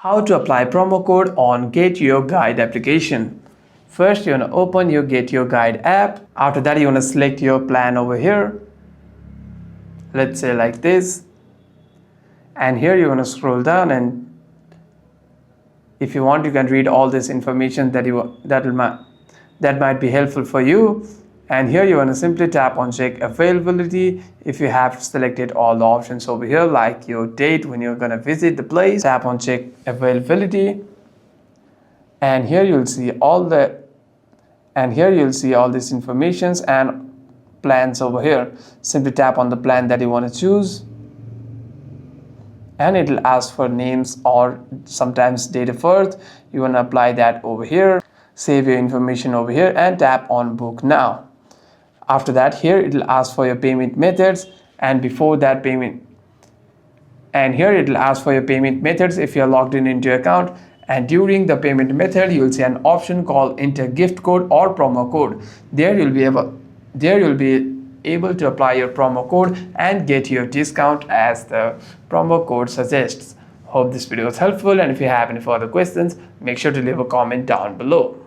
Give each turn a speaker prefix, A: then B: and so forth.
A: How to apply promo code on Get Your Guide application. First, you want to open your Get Your Guide app. After that, you want to select your plan over here. Let's say like this. And here you want to scroll down, and if you want, you can read all this information that might be helpful for you. And here you want to simply tap on check availability. If you have selected all the options over here, like your date when you're going to visit the place, tap on check availability. And here you'll see all this information and plans over here. Simply tap on the plan that you want to choose. And it'll ask for names or sometimes date of birth. You want to apply that over here. Save your information over here and tap on book now. After that, here it'll ask for your payment methods, and before that payment, and here it'll ask for your payment methods if you're logged into your account. And during the payment method, you'll see an option called enter gift code or promo code. There you'll be able to apply your promo code and get your discount as the promo code suggests. Hope this video was helpful, and if you have any further questions, make sure to leave a comment down below.